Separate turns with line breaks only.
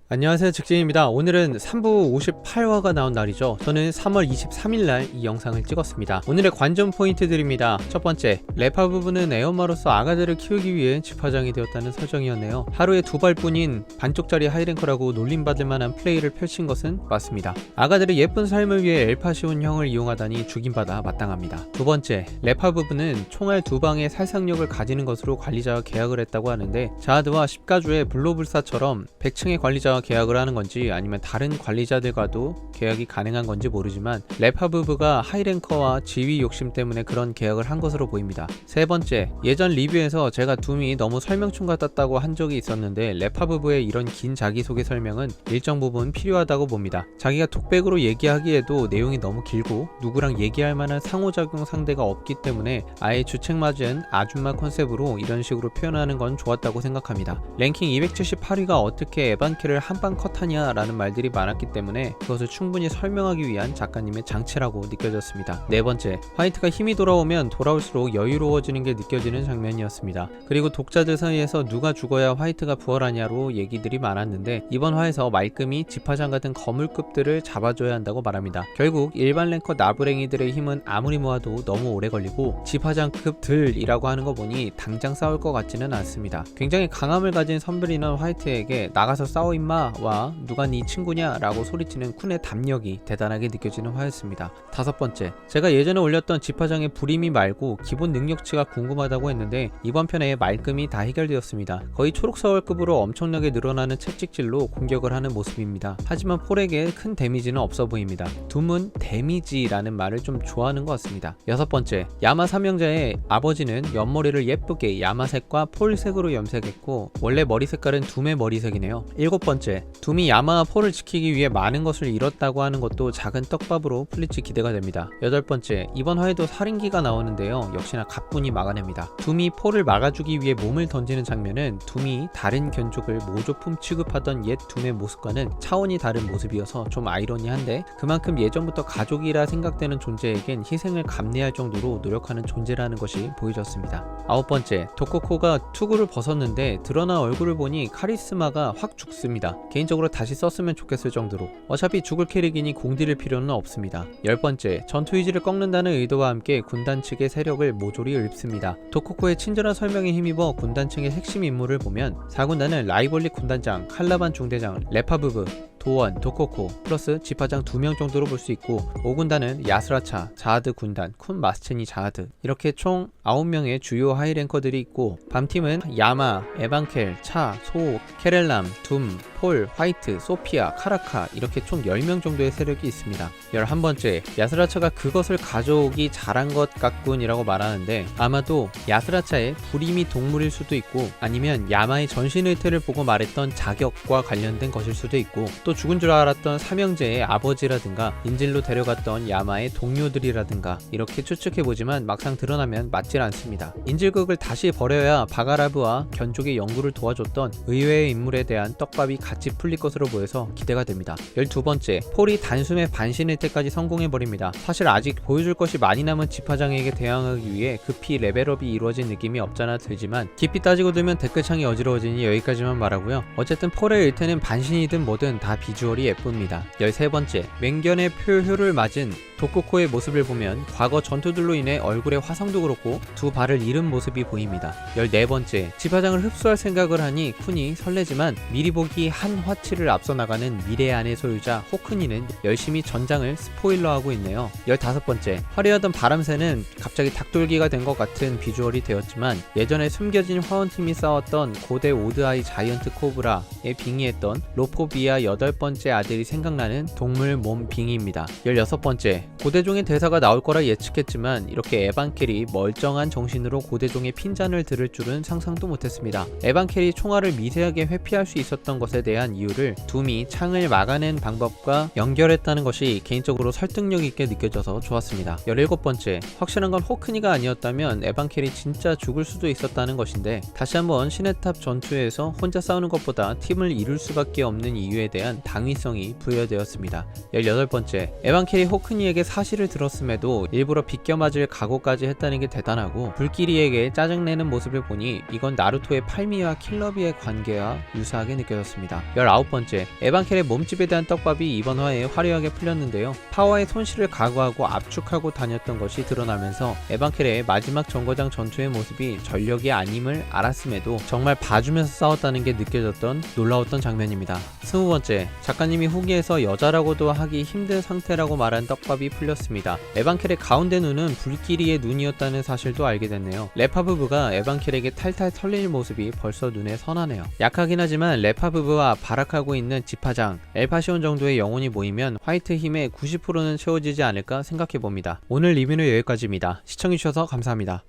안녕하세요, 직진입니다. 오늘은 3부 58화가 나온 날이죠. 저는 3월 23일날 이 영상을 찍었습니다. 오늘의 관전 포인트들입니다. 첫 번째, 레파 부부는 애엄마로서 아가들을 키우기 위해 집화장이 되었다는 설정이었네요. 하루에 2발뿐인 반쪽짜리 하이랭커라고 놀림받을 만한 플레이를 펼친 것은 맞습니다. 아가들의 예쁜 삶을 위해 엘파시온 형을 이용하다니 죽임받아 마땅합니다. 두 번째, 레파 부부는 총알 2방의 살상력을 가지는 것으로 관리자와 계약을 했다고 하는데, 자하드와 십가주의 블로불사처럼 100층의 관리자와 계약을 하는 건지 아니면 다른 관리자들과도 계약이 가능한 건지 모르지만 레파 부부가 하이랭커와 지위 욕심 때문에 그런 계약을 한 것으로 보입니다. 세 번째, 예전 리뷰에서 제가 둠이 너무 설명충 같았다고 한 적이 있었는데 레파 부부의 이런 긴 자기소개 설명은 일정 부분 필요하다고 봅니다. 자기가 톡백으로 얘기하기에도 내용이 너무 길고 누구랑 얘기할 만한 상호작용 상대가 없기 때문에 아예 주책맞은 아줌마 컨셉으로 이런 식으로 표현하는 건 좋았다고 생각합니다. 랭킹 278위가 어떻게 에반케를 한방 컷하냐 라는 말들이 많았기 때문에 그것을 충분히 설명하기 위한 작가님의 장치라고 느껴졌습니다. 네 번째, 화이트가 힘이 돌아오면 돌아올수록 여유로워지는 게 느껴지는 장면이었습니다. 그리고 독자들 사이에서 누가 죽어야 화이트가 부활하냐로 얘기들이 많았는데 이번 화에서 말끔히 집화장 같은 거물급들을 잡아줘야 한다고 말합니다. 결국 일반 랭커 나부랭이들의 힘은 아무리 모아도 너무 오래 걸리고 집화장급들이라고 하는 거 보니 당장 싸울 것 같지는 않습니다. 굉장히 강함을 가진 선블이는 화이트에게 나가서 싸워 임마 와 누가 네 친구냐 라고 소리치는 쿤의 담력이 대단하게 느껴지는 화였습니다. 다섯 번째, 제가 예전에 올렸던 집화장의 불이미 말고 기본 능력치가 궁금하다고 했는데 이번 편에 말끔히 다 해결되었습니다. 거의 초록서울급으로 엄청나게 늘어나는 채찍질로 공격을 하는 모습입니다. 하지만 폴에게 큰 데미지는 없어 보입니다. 둠은 데미지라는 말을 좀 좋아하는 것 같습니다. 여섯 번째, 야마 삼형제의 아버지는 옆머리를 예쁘게 야마색과 폴색으로 염색했고 원래 머리 색깔은 둠의 머리색이네요. 일곱 번째, 둠이 야마와 폴을 지키기 위해 많은 것을 잃었다고 하는 것도 작은 떡밥으로 풀릴지 기대가 됩니다. 여덟 번째, 이번 화에도 살인기가 나오는데요. 역시나 가뿐히 막아냅니다. 둠이 폴을 막아주기 위해 몸을 던지는 장면은 둠이 다른 견족을 모조품 취급하던 옛 둠의 모습과는 차원이 다른 모습이어서 좀 아이러니한데 그만큼 예전부터 가족이라 생각되는 존재에겐 희생을 감내할 정도로 노력하는 존재라는 것이 보여졌습니다. 아홉 번째, 도코코가 투구를 벗었는데 드러난 얼굴을 보니 카리스마가 확 죽습니다. 개인적으로 다시 썼으면 좋겠을 정도로 어차피 죽을 캐릭이니 공들일 필요는 없습니다. 열 번째, 전투 의지를 꺾는다는 의도와 함께 군단 측의 세력을 모조리 읊습니다. 도코코의 친절한 설명에 힘입어 군단층의 핵심 인물을 보면 4군단은 라이볼리 군단장, 칼라반 중대장, 레파 부부, 도원, 도코코 플러스 집화장 2명 정도로 볼 수 있고 5군단은 야스라차, 자하드 군단, 쿤 마스체니 자하드 이렇게 총 9명의 주요 하이랭커들이 있고 밤팀은 야마, 에반켈, 차, 소, 케렐람, 둠, 폴, 화이트, 소피아, 카라카 이렇게 총 10명 정도의 세력이 있습니다. 11번째, 야스라차가 그것을 가져오기 잘한 것 같군이라고 말하는데 아마도 야스라차의 불임이 동물일 수도 있고 아니면 야마의 전신의태를 보고 말했던 자격과 관련된 것일 수도 있고 또 죽은 줄 알았던 삼형제의 아버지라든가 인질로 데려갔던 야마의 동료들이라든가 이렇게 추측해보지만 막상 드러나면 맞질 않습니다. 인질극을 다시 벌여야 바가라브와 견족의 연구를 도와줬던 의외의 인물에 대한 떡밥이 같이 풀릴 것으로 보여서 기대가 됩니다. 12번째, 폴이 단숨에 반신일 때까지 성공해버립니다. 사실 아직 보여줄 것이 많이 남은 집화장에게 대항하기 위해 급히 레벨업이 이루어진 느낌이 없잖아 들지만 깊이 따지고 들면 댓글창이 어지러워지니 여기까지만 말하고요. 어쨌든 폴의 일태는 반신이든 뭐든 다 비주얼이 예쁩니다. 13번째, 맹견의 표효를 맞은 도코코의 모습을 보면 과거 전투들로 인해 얼굴의 화성도 그렇고 두 발을 잃은 모습이 보입니다. 14번째, 집화장을 흡수할 생각을 하니 쿤이 설레지만 미리 보기 한 화치를 앞서 나가는 미래 안의 소유자 호크니는 열심히 전장을 스포일러하고 있네요. 15번째, 화려하던 바람새는 갑자기 닭돌기가 된 것 같은 비주얼이 되었지만 예전에 숨겨진 화원팀이 싸웠던 고대 오드아이 자이언트 코브라에 빙의했던 로포비아 8번째 아들이 생각나는 동물 몸 빙의입니다. 16번째, 고대종의 대사가 나올 거라 예측했지만 이렇게 에반켈이 멀쩡한 정신으로 고대종의 핀잔을 들을 줄은 상상도 못했습니다. 에반켈이 총알을 미세하게 회피할 수 있었던 것에 대한 이유를 둠이 창을 막아낸 방법과 연결했다는 것이 개인적으로 설득력 있게 느껴져서 좋았습니다. 17번째, 확실한 건 호크니가 아니었다면 에반켈이 진짜 죽을 수도 있었다는 것인데 다시 한번 신의 탑 전투에서 혼자 싸우는 것보다 팀을 이룰 수밖에 없는 이유에 대한 당위성이 부여되었습니다. 18번째, 에반켈이 호크니에게 사실을 들었음에도 일부러 비껴맞을 각오까지 했다는 게 대단하고, 불길이에게 짜증내는 모습을 보니 이건 나루토의 팔미와 킬러비의 관계와 유사하게 느껴졌습니다. 19번째, 에반켈의 몸집에 대한 떡밥이 이번 화에 화려하게 풀렸는데요. 파워의 손실을 각오하고 압축하고 다녔던 것이 드러나면서 에반켈의 마지막 정거장 전투의 모습이 전력이 아님을 알았음에도 정말 봐주면서 싸웠다는 게 느껴졌던 놀라웠던 장면입니다. 20번째, 작가님이 후기에서 여자라고도 하기 힘든 상태라고 말한 떡밥이 풀렸습니다. 에반켈의 가운데 눈은 불길이의 눈이었다는 사실도 알게 됐네요. 레파브브가 에반켈에게 탈탈 털릴 모습이 벌써 눈에 선하네요. 약하긴 하지만 레파브브와 발악하고 있는 지파장 엘파시온 정도의 영혼이 모이면 화이트 힘의 90%는 채워지지 않을까 생각해봅니다. 오늘 리뷰는 여기까지입니다. 시청해주셔서 감사합니다.